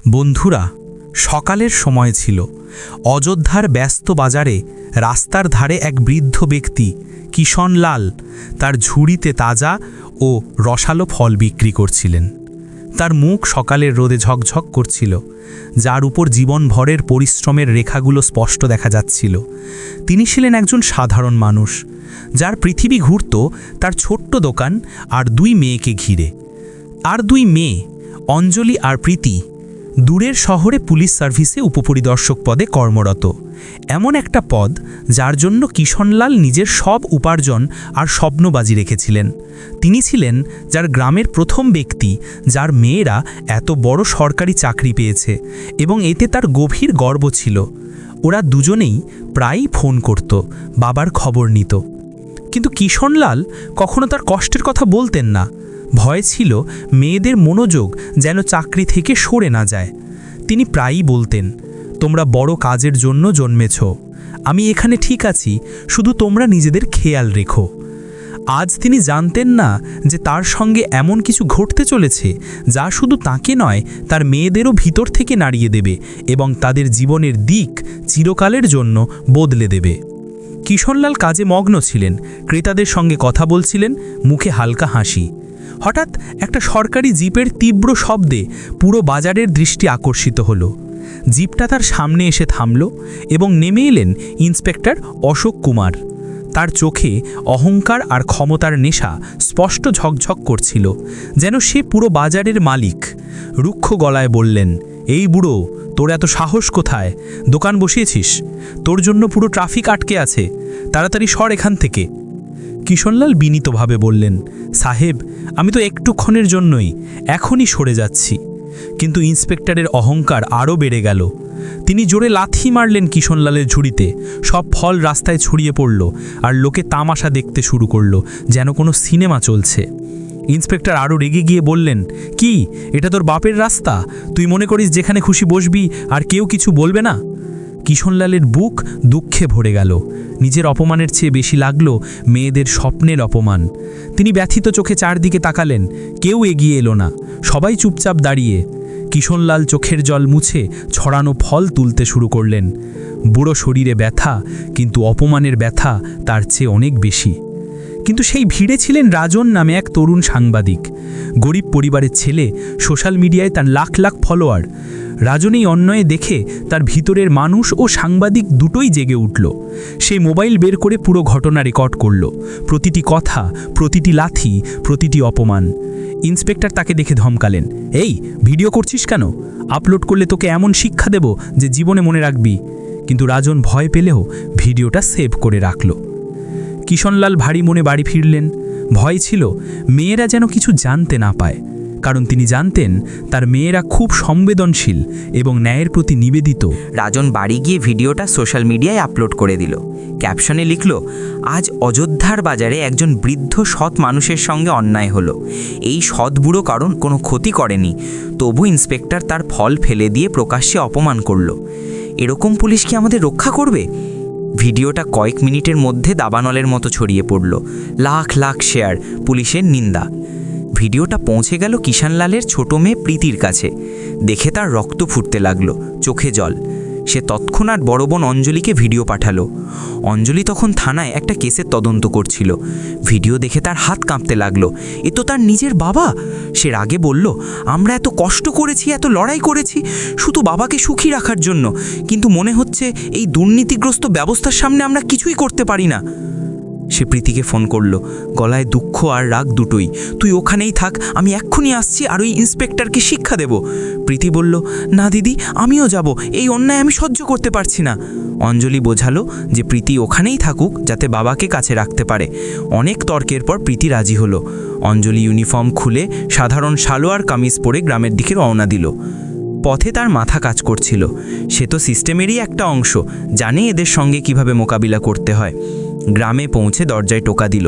বন্ধুরা, সকালের সময় ছিল। অযোধ্যার ব্যস্ত বাজারে রাস্তার ধারে এক বৃদ্ধ ব্যক্তি কিষণলাল তার ঝুড়িতে তাজা ও রসালো ফল বিক্রি করছিলেন। তার মুখ সকালের রোদে ঝকঝক করছিল, যার উপর জীবনভরের পরিশ্রমের রেখাগুলো স্পষ্ট দেখা যাচ্ছিল। তিনি ছিলেন একজন সাধারণ মানুষ, যার পৃথিবী ঘুরত তার ছোট্ট দোকান আর দুই মেয়েকে ঘিরে। আর দুই মেয়ে, অঞ্জলি আর প্রীতি, দূরের শহরে পুলিশ সার্ভিসে উপপরিদর্শক পদে কর্মরত। এমন একটা পদ যার জন্য কিষণলাল নিজের সব উপার্জন আর স্বপ্ন বাজি রেখেছিলেন। তিনি ছিলেন যার গ্রামের প্রথম ব্যক্তি যার মেয়েরা এত বড় সরকারি চাকরি পেয়েছে, এবং এতে তার গভীর গর্ব ছিল। ওরা দুজনেই প্রায়ই ফোন করত, বাবার খবর নিত। কিন্তু কিষণলাল কখনো তার কষ্টের কথা বলতেন না। ভয় ছিল মেয়েদের মনোযোগ যেন চাকরি থেকে সরে না যায়। তিনি প্রায়ই বলতেন, তোমরা বড় কাজের জন্য জন্মেছ, আমি এখানে ঠিক আছি, শুধু তোমরা নিজেদের খেয়াল রেখো। আজ তিনি জানতেন না যে তার সঙ্গে এমন কিছু ঘটতে চলেছে যা শুধু তাকে নয়, তার মেয়েদেরও ভিতর থেকে নাড়িয়ে দেবে এবং তাদের জীবনের দিক চিরকালের জন্য বদলে দেবে। কিষণলাল কাজে মগ্ন ছিলেন, ক্রেতাদের সঙ্গে কথা বলছিলেন, মুখে হালকা হাসি। হঠাৎ একটা সরকারি জিপের তীব্র শব্দে পুরো বাজারের দৃষ্টি আকর্ষিত হলো। জিপটা তার সামনে এসে থামল এবং নেমে এলেন ইন্সপেক্টর অশোক কুমার। তার চোখে অহংকার আর ক্ষমতার নেশা স্পষ্ট ঝকঝক করছিল, যেন সে পুরো বাজারের মালিক। রুক্ষ গলায় বললেন, এই বুড়ো, তোর এত সাহস কোথায়? দোকান বসিয়েছিস? তোর জন্য পুরো ট্রাফিক আটকে আছে, তাড়াতাড়ি সর এখান থেকে। কিষণলাল বিনীতভাবে বললেন, সাহেব, আমি তো একটুক্ষণের জন্যই, এখনই সরে যাচ্ছি। কিন্তু ইন্সপেক্টরের অহংকার আরও বেড়ে গেল। তিনি জোরে লাথি মারলেন কিষণলালের ঝুড়িতে। সব ফল রাস্তায় ছড়িয়ে পড়ল, আর লোকে তামাশা দেখতে শুরু করল, যেন কোনো সিনেমা চলছে। ইন্সপেক্টর আরও রেগে গিয়ে বললেন, কি, এটা তোর বাপের রাস্তা? তুই মনে করিস যেখানে খুশি বসবি আর কেউ কিছু বলবে না? কিষণলালের বুক দুঃখে ভরে গেল। নিজের অপমানের চেয়ে বেশি লাগল মেয়েদের স্বপ্নের অপমান। তিনি ব্যথিত চোখে চারদিকে তাকালেন, কেউ এগিয়ে এলো না, সবাই চুপচাপ দাঁড়িয়ে। কিষণলাল চোখের জল মুছে ছড়ানো ফল তুলতে শুরু করলেন। বুড়ো শরীরে ব্যথা, কিন্তু অপমানের ব্যথা তার চেয়ে অনেক বেশি। কিন্তু সেই ভিড়ে ছিলেন রাজন নামে এক তরুণ সাংবাদিক। গরিব পরিবারের ছেলে, সোশ্যাল মিডিয়ায় তার লাখ লাখ ফলোয়ার। রাজন এই অন্যায় দেখে তার ভিতরের মানুষ ও সাংবাদিক দুটোই জেগে উঠল। সে মোবাইল বের করে পুরো ঘটনা রেকর্ড করল, প্রতিটি কথা, প্রতিটি লাথি, প্রতিটি অপমান। ইন্সপেক্টর তাকে দেখে ধমকালেন, এই, ভিডিও করছিস কেন? আপলোড করলে তোকে এমন শিক্ষা দেব যে জীবনে মনে রাখবি। কিন্তু রাজন ভয় পেলেও ভিডিওটা সেভ করে রাখল। কিষণলাল ভারী মনে বাড়ি ফিরলেন। ভয় ছিল মেয়েরা যেন কিছু জানতে না পায়, কারণ তিনি জানতেন তার মেয়েরা খুব সংবেদনশীল এবং ন্যায়ের প্রতি নিবেদিত। রাজন বাড়ি গিয়ে ভিডিওটা সোশ্যাল মিডিয়ায় আপলোড করে দিল। ক্যাপশনে লিখল, আজ অযোধ্যার বাজারে একজন বৃদ্ধ সৎ মানুষের সঙ্গে অন্যায় হলো। এই সৎ বুড়ো কারণ কোনো ক্ষতি করেনি, তবু ইন্সপেক্টর তার ফল ফেলে দিয়ে প্রকাশ্যে অপমান করল। এরকম পুলিশ কি আমাদের রক্ষা করবে? ভিডিওটা কয়েক মিনিটের মধ্যে দাবানলের মতো ছড়িয়ে পড়ল। লাখ লাখ শেয়ার, পুলিশের নিন্দা। ভিডিওটা পৌঁছে গেল কিষণলালের ছোট মেয়ে প্রীতির কাছে। দেখে তার রক্ত ফুটতে লাগলো, চোখে জল। সে তৎক্ষণাৎ বড় বোন অঞ্জলিকে ভিডিও পাঠালো। অঞ্জলি তখন থানায় একটা কেসের তদন্ত করছিল। ভিডিও দেখে তার হাত কাঁপতে লাগলো। এ তো তার নিজের বাবা। সে রাগে বলল, আমরা এত কষ্ট করেছি, এত লড়াই করেছি শুধু বাবাকে সুখী রাখার জন্য, কিন্তু মনে হচ্ছে এই দুর্নীতিগ্রস্ত ব্যবস্থার সামনে আমরা কিছুই করতে পারি না। সে প্রীতিকে ফোন করলো, গলায় দুঃখ আর রাগ দুটোই। তুই ওখানেই থাক, আমি এক্ষুনি আসছি আর ওই ইন্সপেক্টরকে শিক্ষা দেব। প্রীতি বলল, না দিদি, আমিও যাব, এই অন্যায় আমি সহ্য করতে পারছি না। অঞ্জলি বোঝালো যে প্রীতি ওখানেই থাকুক, যাতে বাবাকে কাছে রাখতে পারে। অনেক তর্কের পর প্রীতি রাজি হলো। অঞ্জলি ইউনিফর্ম খুলে সাধারণ সালোয়ার কামিজ পরে গ্রামের দিকে রওনা দিল। পথে তার মাথা কাজ করছিল। সে তো সিস্টেমেরই একটা অংশ, জানে এদের সঙ্গে কিভাবে মোকাবিলা করতে হয়। গ্রামে পৌঁছে দরজায় টোকা দিল।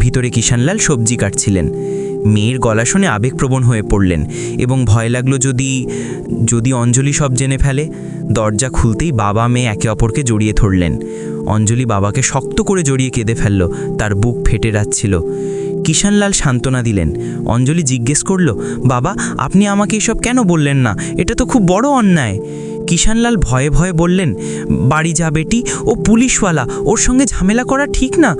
ভিতরে কিষণলাল সবজি কাটছিলেন। মেয়ের গলা শুনে আবেগপ্রবণ হয়ে পড়লেন এবং ভয় লাগলো যদি অঞ্জলি সব জেনে ফেলে। দরজা খুলতেই বাবা মেয়ে একে অপরকে জড়িয়ে ধরলেন। অঞ্জলি বাবাকে শক্ত করে জড়িয়ে কেঁদে ফেলল, তার বুক ফেটে যাচ্ছিল। কিষানলাল সান্ত্বনা দিলেন। অঞ্জলি জিজ্ঞেস করল, বাবা আপনি আমাকে এসব কেন বললেন না? এটা তো খুব বড় অন্যায়। কিষানলাল ভয়ে ভয়ে বললেন, বাড়ি যা বেটি, ও পুলিশওয়ালা, ওর সঙ্গে ঝামেলা করা ঠিক না।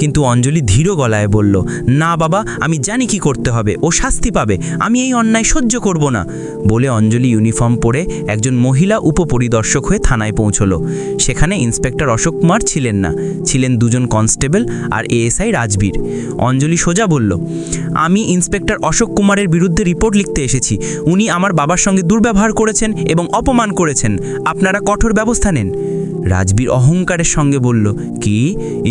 কিন্তু অঞ্জলি ধীর গলায় বলল, না বাবা, আমি জানি কি করতে হবে, ও শাস্তি পাবে, আমি এই অন্যায় সহ্য করব না। বলে অঞ্জলি ইউনিফর্ম পরে একজন মহিলা উপপরিদর্শক হয়ে থানায় পৌঁছলো। সেখানে ইন্সপেক্টর অশোক কুমার ছিলেন না, ছিলেন দুজন কনস্টেবল আর এএসআই রাজবীর। অঞ্জলি সোজা বলল, আমি ইন্সপেক্টর অশোক কুমারের বিরুদ্ধে রিপোর্ট লিখতে এসেছি। উনি আমার বাবার সঙ্গে দুর্ব্যবহার করেছেন এবং অপমান করেছেন। আপনারা কঠোর ব্যবস্থা নেন। রাজবীর অহংকারের সঙ্গে বলল, কি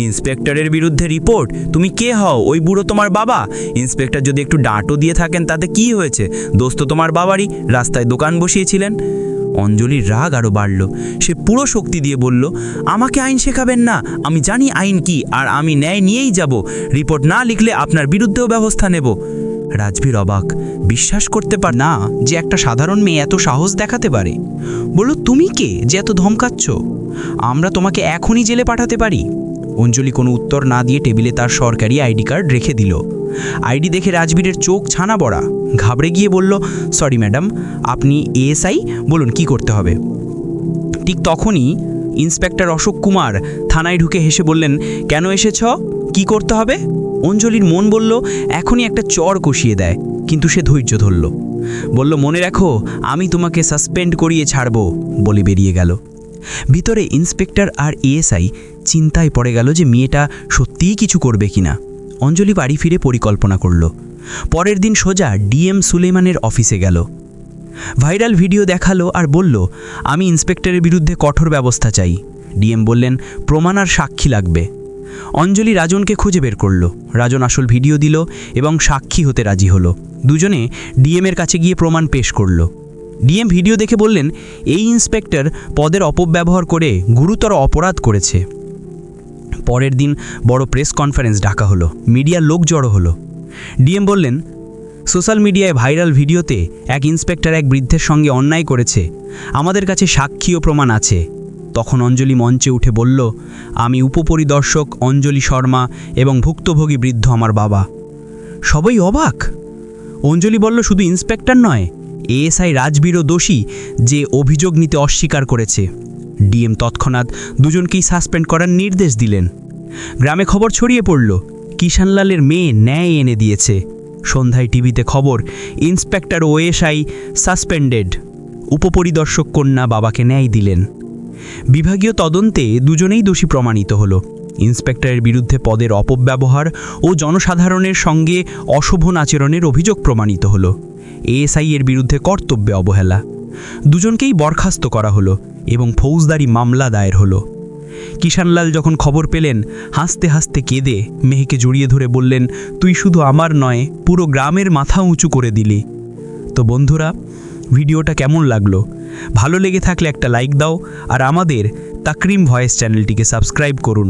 ইন্সপেক্টরের বিরুদ্ধে রিপোর্ট? তুমি কে হও? ওই বুড়ো তোমার বাবা? ইন্সপেক্টর যদি একটু ডাঁটও দিয়ে থাকেন তাতে কি হয়েছে? দোস্ত তোমার বাবারই, রাস্তায় দোকান বসিয়েছিলেন। অঞ্জলির রাগ আরও বাড়ল। সে পুরো শক্তি দিয়ে বলল, আমাকে আইন শেখাবেন না, আমি জানি আইন কি, আর আমি ন্যায় নিয়েই যাব। রিপোর্ট না লিখলে আপনার বিরুদ্ধেও ব্যবস্থা নেব। রাজবীর অবাক, বিশ্বাস করতে পার না যে একটা সাধারণ মেয়ে এত সাহস দেখাতে পারে। বলল, তুমি কে যে এত ধমকাচ্ছ? আমরা তোমাকে এখনই জেলে পাঠাতে পারি। অঞ্জলি কোনো উত্তর না দিয়ে টেবিলে তার সরকারি আইডি কার্ড রেখে দিল। আইডি দেখে রাজবীরের চোখ ছানা বড়া। ঘাবড়ে গিয়ে বলল, সরি ম্যাডাম, আপনি এএসআই, বলুন কি করতে হবে। ঠিক তখনই ইন্সপেক্টর অশোক কুমার থানায় ঢুকে হেসে বললেন, কেন এসেছ? কি করতে হবে? অঞ্জলির মন বলল এখনই একটা চর কষিয়ে দেয়, কিন্তু সে ধৈর্য ধরল। বলল, মনে রাখো, আমি তোমাকে সাসপেন্ড করিয়ে ছাড়ব, বলে বেরিয়ে গেল। ভিতরে ইন্সপেক্টর আর এএসআই চিন্তায় পড়ে গেল যে মেয়েটা সত্যিই কিছু করবে কিনা। অঞ্জলি বাড়ি ফিরে পরিকল্পনা করল। পরের দিন সোজা ডিএম সুলেমানের অফিসে গেল। ভাইরাল ভিডিও দেখালো আর বলল, আমি ইন্সপেক্টরের বিরুদ্ধে কঠোর ব্যবস্থা চাই। ডিএম বললেন, প্রমাণ আর সাক্ষী লাগবে। অঞ্জলি রাজনকে খুঁজে বের করল। রাজন আসল ভিডিও দিল এবং সাক্ষী হতে রাজি হলো। দুজনে ডিএমের কাছে গিয়ে প্রমাণ পেশ করল। ডিএম ভিডিও দেখে বললেন, এই ইন্সপেক্টর পদের অপব্যবহার করে গুরুতর অপরাধ করেছে। পরের দিন বড় প্রেস কনফারেন্স ডাকা হলো, মিডিয়ার লোক জড়ো হলো। ডিএম বললেন, সোশ্যাল মিডিয়ায় ভাইরাল ভিডিওতে এক ইন্সপেক্টর এক বৃদ্ধের সঙ্গে অন্যায় করেছে। আমাদের কাছে সাক্ষী ও প্রমাণ আছে। তখন অঞ্জলি মঞ্চে উঠে বলল, আমি উপপরিদর্শক অঞ্জলি শর্মা এবং ভুক্তভোগী বৃদ্ধ আমার বাবা। সবাই অবাক। অঞ্জলি বলল, শুধু ইন্সপেক্টর নয়, এএসআই রাজবীরও দোষী, যে অভিযোগ নিতে অস্বীকার করেছে। ডিএম তৎক্ষণাৎ দুজনকেই সাসপেন্ড করার নির্দেশ দিলেন। গ্রামে খবর ছড়িয়ে পড়ল, কিষানলালের মেয়ে ন্যায় এনে দিয়েছে। সন্ধ্যায় টিভিতে খবর, ইন্সপেক্টর ও এএসআই সাসপেন্ডেড। উপপরিদর্শক কন্যা বাবাকে ন্যায় দিলেন। বিভাগীয় তদন্তে দুজনেই দোষী প্রমাণিত হলো। ইন্সপেক্টরের বিরুদ্ধে পদের অপব্যবহার ও জনসাধারণের সঙ্গে অশোভন আচরণের অভিযোগ প্রমাণিত হলো। এএসআই এর বিরুদ্ধে কর্তব্যে অবহেলা। দুজনকেই বরখাস্ত করা হলো এবং ফৌজদারি মামলা দায়ের হলো। কিষানলাল যখন খবর পেলেন, হাসতে হাসতে কেঁদে মেয়েকে জড়িয়ে ধরে বললেন, তুই শুধু আমার নয়, পুরো গ্রামের মাথা উঁচু করে দিলি। তো বন্ধুরা, ভিডিওটা কেমন লাগলো? ভালো লেগে থাকলে একটা লাইক দাও আর আমাদের তাকরিম ভয়েস চ্যানেলটিকে সাবস্ক্রাইব করুন।